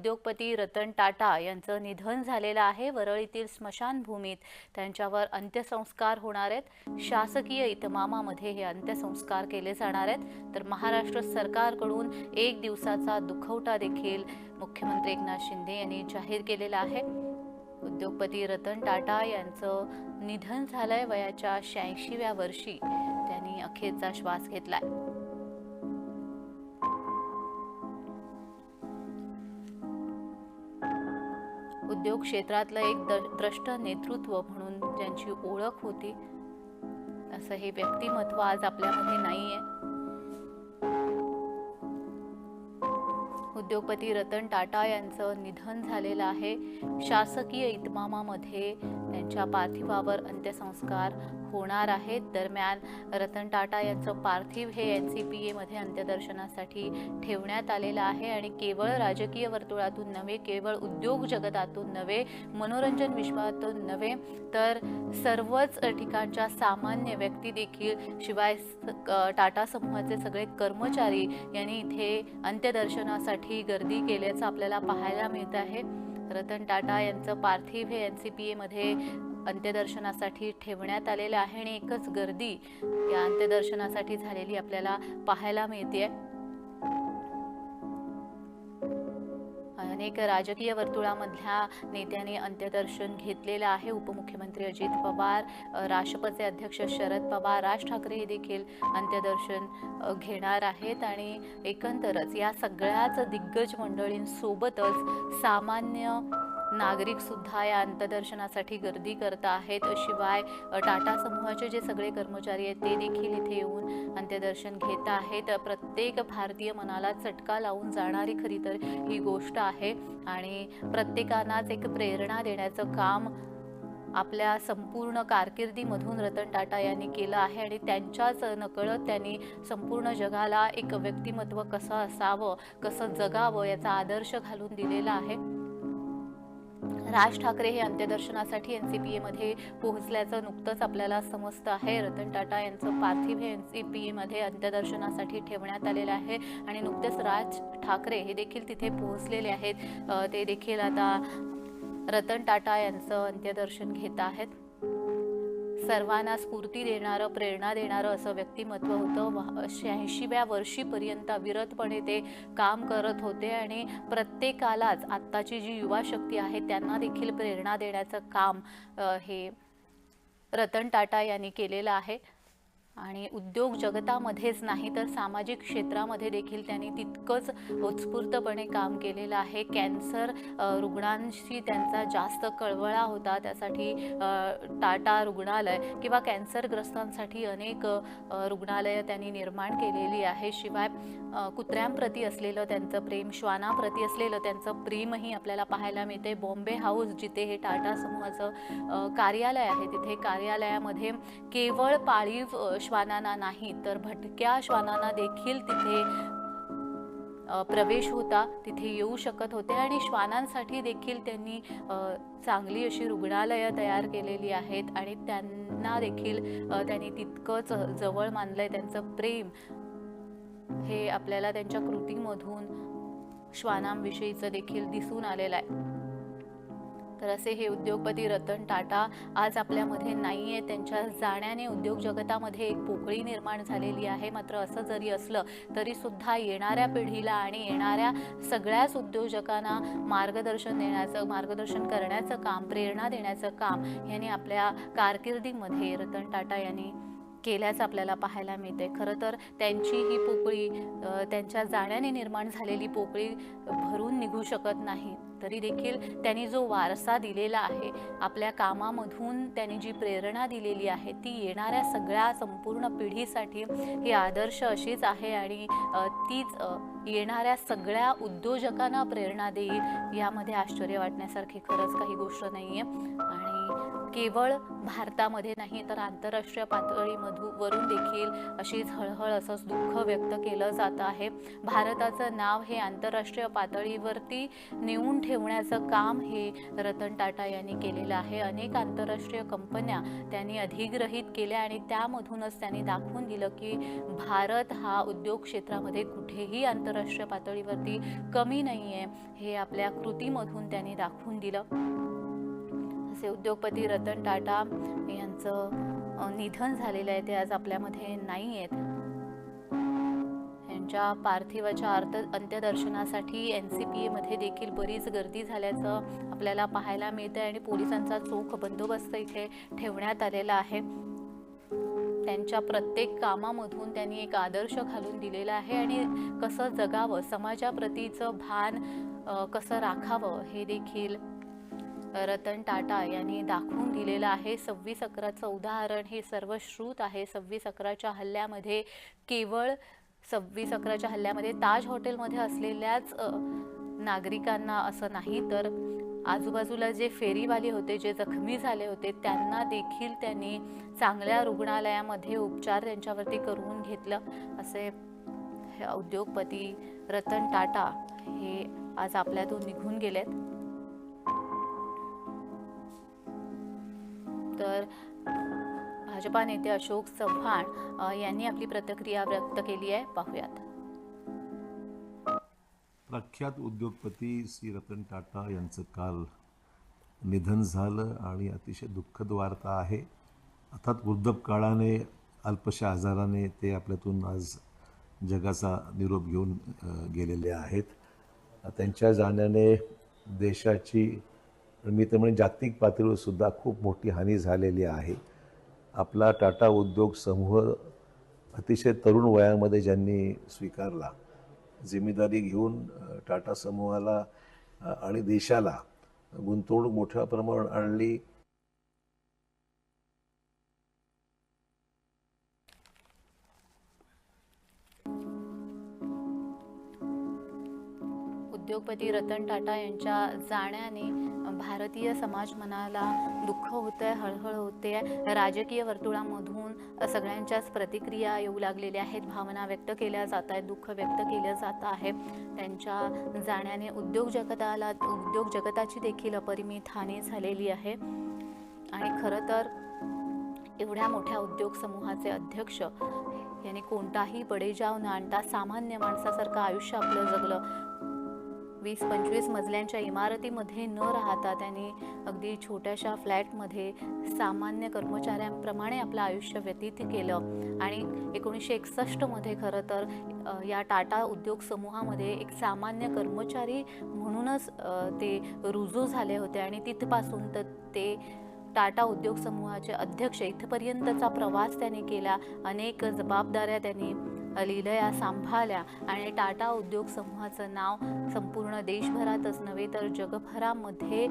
उद्योगपती रतन टाटा यांचं निधन झालेलं आहे। वरळीतील स्मशानभूमीत त्यांच्यावर अंत्यसंस्कार होणार आहेत। शासकीय इतमामामध्ये हे अंत्यसंस्कार केले जाणार आहेत। तर महाराष्ट्र सरकारकडून 1 दिवसाचा दुखवटा देखील मुख्यमंत्री एकनाथ शिंदे यांनी जाहीर केलेला आहे। उद्योगपती रतन टाटा यांचं निधन झालंय। वयाच्या 86व्या वर्षी त्यांनी अखेरचा श्वास घेतलाय। उद्योग क्षेत्रातलं एक द्रष्ट नेतृत्व म्हणून ज्यांची ओळख होती असं हे व्यक्तिमत्व आज आपल्यामध्ये नाहीये। उद्योगपती रतन टाटा यांचं निधन झालेलं आहे। शासकीय इतमामामध्ये त्यांच्या पार्थिवावर अंत्यसंस्कार होणार आहेत। दरम्यान रतन टाटा यांचं पार्थिव हे NCPA मध्ये अंत्यदर्शनासाठी ठेवण्यात आलेलं आहे आणि केवळ राजकीय वर्तुळातून नव्हे, केवळ उद्योग जगतातून नव्हे, मनोरंजन विश्वातून नव्हे, तर सर्वच ठिकाणच्या सामान्य व्यक्ती देखील, शिवाय टाटा समूहाचे सगळे कर्मचारी यांनी इथे अंत्यदर्शनासाठी गर्दी केल्याचं आपल्याला पाहायला मिळत आहे। रतन टाटा यांचं पार्थिव हे NCPA मध्ये अंत्यदर्शनासाठी ठेवण्यात आलेले आहे आणि एकच गर्दी या अंत्यदर्शनासाठी झालेली आपल्याला पाहायला मिळते। अनेक राजकीय वर्तुळामधल्या नेत्यांनी अंत्यदर्शन घेतलेलं आहे। उपमुख्यमंत्री अजित पवार, राष्ट्रपतीचे अध्यक्ष शरद पवार, राज ठाकरे हे देखील अंत्यदर्शन घेणार आहेत आणि एकंदरच या सगळ्याच दिग्गज मंडळींसोबतच सामान्य नागरिक सुद्धा या अंत्यदर्शनासाठी गर्दी करत आहेत। शिवाय टाटा समूहाचे जे सगळे कर्मचारी आहेत ते देखील इथे येऊन अंत्यदर्शन घेत आहेत। प्रत्येक भारतीय मनाला चटका लावून जाणारी खरी तर ही गोष्ट आहे आणि प्रत्येकांनाच एक प्रेरणा देण्याचं काम आपल्या संपूर्ण कारकिर्दीमधून रतन टाटा यांनी केलं आहे आणि त्यांच्याच नकळत त्यांनी संपूर्ण जगाला एक व्यक्तिमत्व कसं असावं, कसं जगावं याचा आदर्श घालून दिलेला आहे। राज ठाकरे हे अंत्यदर्शनासाठी NCPA मध्ये पोहोचल्याचं नुकतंच आपल्याला समजतं आहे। रतन टाटा यांचं पार्थिव हे NCPA मध्ये अंत्यदर्शनासाठी ठेवण्यात आलेलं आहे आणि नुकतेच राज ठाकरे हे देखील तिथे पोहोचलेले आहेत। ते देखील आता रतन टाटा यांचं अंत्यदर्शन घेत आहेत। सर्वांना स्फूर्ती देणारं, प्रेरणा देणारं असं व्यक्तिमत्व होतं। 86व्या वर्षीपर्यंत अविरतपणे ते काम करत होते आणि प्रत्येकालाच, आत्ताची जी युवा शक्ती आहे त्यांना देखील प्रेरणा देण्याचं काम हे रतन टाटा यांनी केलेलं आहे आणि उद्योग जगतामध्येच नाही तर सामाजिक क्षेत्रामध्ये देखील त्यांनी तितकंच उत्स्फूर्तपणे काम केलेलं आहे। कॅन्सर रुग्णांशी त्यांचा जास्त कळवळा होता, त्यासाठी टाटा रुग्णालय किंवा कॅन्सरग्रस्तांसाठी अनेक रुग्णालयं त्यांनी निर्माण केलेली आहे। शिवाय कुत्र्यांप्रती असलेलं त्यांचं प्रेम, श्वानांप्रती असलेलं त्यांचं प्रेमही आपल्याला पाहायला मिळते। बॉम्बे हाऊस जिथे हे टाटा समूहाचं कार्यालय आहे, तिथे कार्यालयामध्ये केवळ पाळीव श्वानांना नाही तर भटक्या श्वानांना देखील तिथे प्रवेश होता, तिथे येऊ शकत होते आणि श्वानांसाठी देखील त्यांनी चांगली अशी रुग्णालयं तयार केलेली आहेत आणि त्यांना देखील त्यांनी तितकंच जवळ मानलंय। त्यांचं प्रेम हे आपल्याला त्यांच्या कृतीमधून श्वानांविषयीचं देखील दिसून आलेलं आहे। तर असे हे उद्योगपती रतन टाटा आज आपल्यामध्ये नाहीये। त्यांच्या जाण्याने उद्योग जगतामध्ये एक पोकळी निर्माण झालेली आहे। मात्र असं जरी असलं तरी सुद्धा येणाऱ्या पिढीला आणि येणाऱ्या सगळ्याच उद्योजकांना मार्गदर्शन करण्याचं काम, प्रेरणा देण्याचं काम यांनी आपल्या कारकिर्दीमध्ये रतन टाटा यांनी केल्याचं आपल्याला पाहायला मिळते। खरं तर त्यांची ही पोकळी, त्यांच्या जाण्याने निर्माण झालेली पोकळी भरून निघू शकत नाही, तरी देखील त्यांनी जो वारसा दिलेला आहे, आपल्या कामामधून त्यांनी जी प्रेरणा दिलेली आहे ती येणाऱ्या सगळ्या संपूर्ण पिढीसाठी ही आदर्श अशीच आहे आणि तीच येणाऱ्या सगळ्या उद्योजकांना प्रेरणा देईल। यामध्ये आश्चर्य वाटण्यासारखी खरंच काही गोष्ट नाहीये आणि केवळ भारतामध्ये नाही तर आंतरराष्ट्रीय वरून देखील अशीच हळहळ असंच दुःख व्यक्त केलं जात आहे. भारताचं नाव हे आंतरराष्ट्रीय पातळीवरती नेऊन ठेवण्याचं काम हे रतन टाटा यांनी केलेलं आहे. अनेक आंतरराष्ट्रीय कंपन्या त्यांनी अधिग्रहित केल्या आणि त्यामधूनच त्यांनी दाखवून दिलं की भारत हा उद्योग क्षेत्रामध्ये कुठेही आंतरराष्ट्रीय पातळीवरती कमी नाही आहे, हे आपल्या कृतीमधून त्यांनी दाखवून दिलं. असे उद्योगपती रतन टाटा यांचं निधन झालेलं आहे, ते आज आपल्यामध्ये नाही आहेत. यांच्या पार्थिवाच्या अंत्यदर्शनासाठी NCPA मध्ये देखील बरीच गर्दी झाल्याचं आपल्याला पाहायला मिळते आणि पोलिसांचा चोख बंदोबस्त इथे ठेवण्यात आलेला आहे. त्यांच्या प्रत्येक कामामधून त्यांनी एक आदर्श घालून दिलेला आहे आणि कसं जगावं, समाजाप्रतीचं भान कसं राखावं हे देखील रतन टाटा यांनी दाखवून दिलेलं आहे. 26/11चं उदाहरण हे सर्वश्रुत आहे. 26/11च्या हल्ल्यामध्ये केवळ 26/11च्या हल्ल्यामध्ये ताज हॉटेलमध्ये असलेल्याच नागरिकांना असं नाही तर आजूबाजूला जे फेरीवाले होते, जे जखमी झाले होते, त्यांना देखील त्यांनी चांगल्या रुग्णालयामध्ये उपचार त्यांच्यावरती करून घेतलं. असे हे उद्योगपती रतन टाटा हे आज आपल्यातून निघून गेलेत. तर भाजपा नेते अशोक चव्हाण यांनी आपली प्रतिक्रिया व्यक्त केली आहे, पाहूयात. प्रख्यात उद्योगपती श्री रतन टाटा यांचं काल निधन झालं आणि अतिशय दुःखद वार्ता आहे. अर्थात वृद्धपकाळाने अल्पशा आजाराने ते आपल्यातून आज जगाचा निरोप घेऊन गेलेले आहेत. त्यांच्या जाण्याने देशाची मी तर म्हणजे जागतिक पातळीवर सुद्धा खूप मोठी हानी झालेली आहे. आपला टाटा उद्योग समूह अतिशय तरुण वयामध्ये ज्यांनी स्वीकारला, जिम्मेदारी घेऊन टाटा समूहाला आणि देशाला गुंतवणूक मोठ्या प्रमाणात आणली. उद्योगपती रतन टाटा यांच्या जाण्याने भारतीय समाज मनाला दुःख होतंय, हळहळ होते. राजकीय वर्तुळामधून सगळ्यांच्याच प्रतिक्रिया येऊ लागलेल्या आहेत, भावना व्यक्त केल्या जात आहेत, दुःख व्यक्त केलं जात आहे. त्यांच्या जाण्याने उद्योग जगताची देखील अपरिमित हानी झालेली आहे. आणि खरं तर एवढ्या मोठ्या उद्योग समूहाचे अध्यक्ष यांनी कोणताही बडेजाव न आणता सामान्य माणसासारखं आयुष्य आपलं जगलं. 20-25 मजल्यांच्या इमारतीमध्ये न राहता त्यांनी अगदी छोट्याशा फ्लॅटमध्ये सामान्य कर्मचाऱ्यांप्रमाणे आपलं आयुष्य व्यतीत केलं. आणि 1961 मध्ये खरं तर या टाटा उद्योग समूहामध्ये एक सामान्य कर्मचारी म्हणूनच ते रुजू झाले होते आणि तिथपासून तर ते टाटा उद्योग समूहाचे अध्यक्ष इथपर्यंतचा प्रवास त्यांनी केला. अनेक जबाबदाऱ्या त्यांनी लीलया सांभाळल्या आणि टाटा उद्योग समूहाचं नाव संपूर्ण देशभरातच नव्हे तर जगभरामध्ये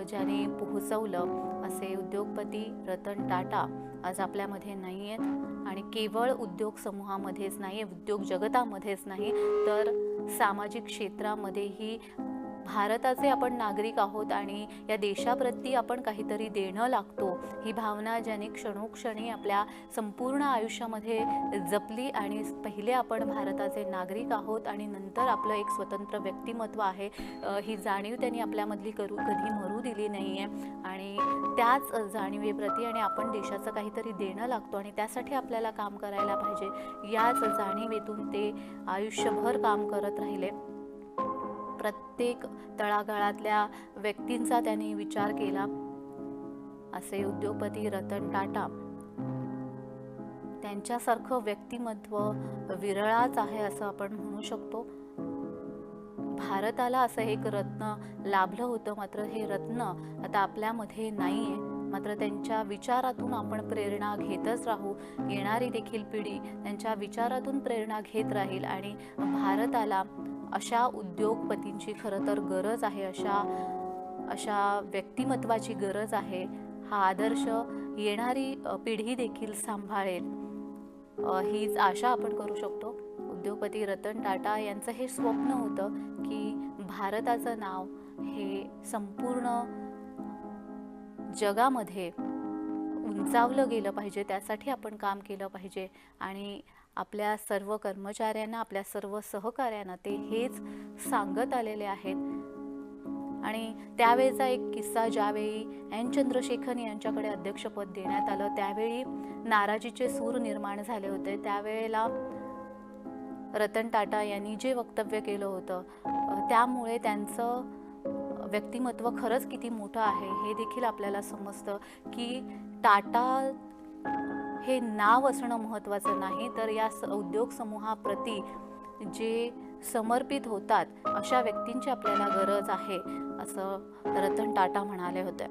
ज्यांनी पोहोचवलं असे उद्योगपती रतन टाटा आज आपल्यामध्ये नाही आहेत. आणि केवळ उद्योग समूहामध्येच नाही, उद्योग जगतामध्येच नाही तर सामाजिक क्षेत्रामध्येही भारताचे आपण नागरिक आहोत आणि या देशाप्रती आपण काहीतरी देणं लागतो ही भावना ज्यांनी क्षणोक्षणी आपल्या संपूर्ण आयुष्यामध्ये जपली. आणि पहिले आपण भारताचे नागरिक आहोत आणि नंतर आपलं एक स्वतंत्र व्यक्तिमत्व आहे ही जाणीव त्यांनी आपल्यामधली कधी मरू दिली नाही आहे. आणि त्याच जाणीवेप्रती आणि आपण देशाचं काहीतरी देणं लागतो आणि त्यासाठी आपल्याला काम करायला पाहिजे याच जाणीवेतून ते आयुष्यभर काम करत राहिले. प्रत्येक तळागाळातल्या व्यक्तींचा त्यांनी विचार केला. असे उद्योगपती रतन टाटा त्यांच्यासारखं व्यक्तिमत्व विरळाच आहे असं आपण म्हणू शकतो. भारताला असं एक रत्न लाभलं होतं, मात्र हे रत्न आता आपल्यामध्ये नाहीये. मात्र त्यांच्या विचारातून आपण प्रेरणा घेतच राहू. येणारी देखील पिढी त्यांच्या विचारातून प्रेरणा घेत राहील आणि भारताला अशा उद्योगपतींची खरं तर गरज आहे, अशा व्यक्तिमत्वाची गरज आहे. हा आदर्श येणारी पिढी देखील सांभाळेल हीच आशा आपण करू शकतो. उद्योगपती रतन टाटा यांचं हे स्वप्न होतं की भारताचं नाव हे संपूर्ण जगामध्ये उंचावलं गेलं पाहिजे, त्यासाठी आपण काम केलं पाहिजे. आणि आपल्या सर्व कर्मचाऱ्यांना, आपल्या सर्व सहकाऱ्यांना ते हेच सांगत आलेले आहेत. आणि त्यावेळेचा एक किस्सा, ज्यावेळी एन चंद्रशेखर यांच्याकडे अध्यक्षपद देण्यात आलं त्यावेळी नाराजीचे सूर निर्माण झाले होते. त्यावेळेला रतन टाटा यांनी जे वक्तव्य केलं होतं, त्यामुळे त्यांचं व्यक्तिमत्व खरंच किती मोठं आहे हे देखील आपल्याला समजतं की टाटा हे नाव असणं महत्त्वाचं नाही, तर या उद्योग समूहाप्रती जे समर्पित होतात अशा व्यक्तींची आपल्याला गरज आहे, असं रतन टाटा म्हणाले होते.